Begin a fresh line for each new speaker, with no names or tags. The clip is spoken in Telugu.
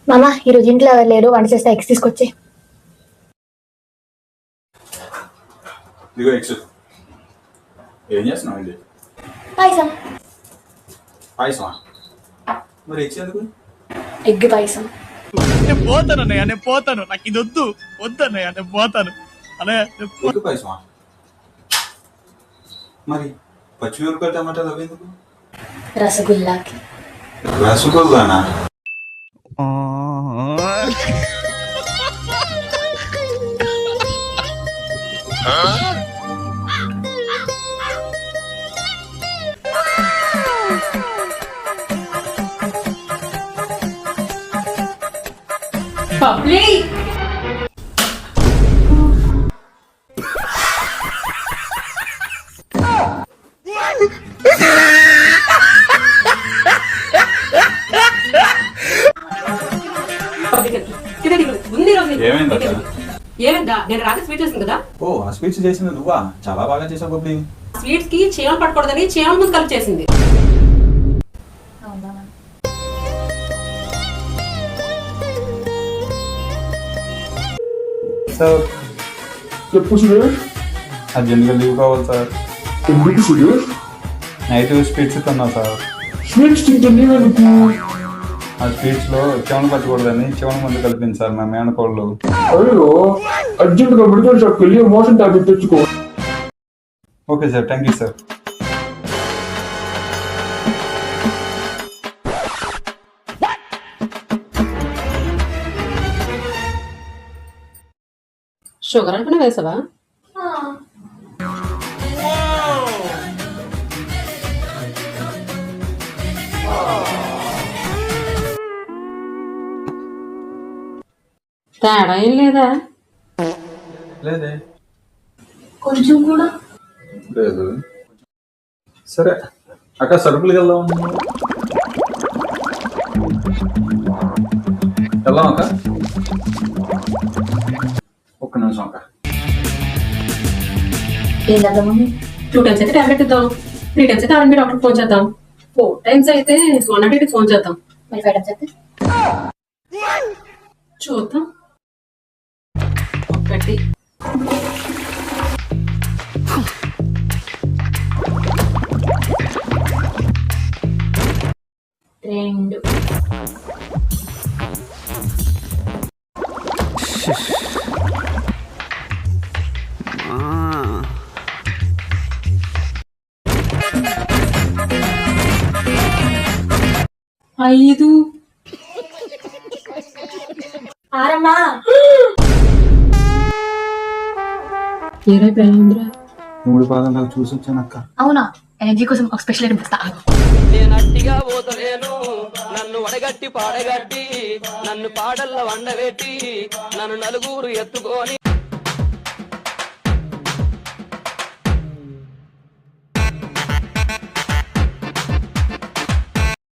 మామ ఈరోజు ఇంట్లో ఎవరు లేరు, వంట చేస్తే ఎగ్స్ తీసుకొచ్చి.
ఇదిగో ఎగ్స్. ఏం చేస్తున్నావు అండి?
పాయసం.
పాయసమా? మరి ఎగ్స్ ఎందుకు?
ఎగ్ పాయసం.
నేను పోతాను అన్నయ్య, నేను పోతాను, నాకు ఇది వద్దు వద్దన్నయ్య, నేను పోతాను అన్నయ్య.
ఎగ్ పాయసమా? మరి పచ్చిమిరపకాయ టమాటాలు అవి ఎందుకు?
రసగుల్లాకి.
రసగుల్లానా?
పబ్లి ఏమైందా? నేను రాత్రి స్వీట్ చేసింది కదా.
ఓ, ఆ స్వీట్స్ చేసింది నువ్వా? చాలా బాగా చేసావు బబ్లీ.
స్వీట్స్ కి చీమలు పట్టకూడదని చీమల ముందు కలిపి చేసింది.
సార్
చెప్పు సురేష్.
అర్జెంట్గా లీవ్ కావాలి సార్.
ఎందుకు సురేష్?
నైట్ స్వీట్స్ తిన్నా సార్.
స్వీట్స్ తింటుంది ఎందుకు?
ఆ స్వీట్స్లో చెవన పట్టకూడదని చెవన ముందు కలిపింది సార్ మా మేనకోళ్ళు.
అయ్యో, అర్జెంట్ గా మెడికల్ షాప్కి వెళ్ళి మోషన్ టాబ్లెట్ తెచ్చుకో.
Okay sir, thank you sir.
Sugar అనుకునే వేసావా? తేడా ఏం లేదా?
లేదే.
కొంచెం కూడా
లేదు. సరే అక్క, సరుకులకి వెళ్దాం. వెళ్దాం అక్క. ఒక్క నిమిషం అక్క.
ఏం చేద్దాం?
2 times అయితే టాబ్లెట్ ఇద్దాం, 3 times అయితే ఆర్ఎంపీ డాక్టర్ ఫోన్ చేద్దాం, 4 times అయితే 180 ఫోన్ చేద్దాం.
మరి 5 times అయితే
చూద్దాం. 1
2
5
ఆరమ్మా.
ఏరైపోయిందిరా.
3 పాదాలు చూసి వచ్చాను అక్క.
అవునా? ఎనర్జీ కోసం ఒక స్పెషల్ ఐటమ్ తెస్తా.
నేనట్టిగా పోతలేను, నన్ను వడగట్టి పాడగట్టి, నన్ను పాడల్ల వండబెట్టి, నన్ను నలుగురు ఎత్తుకొని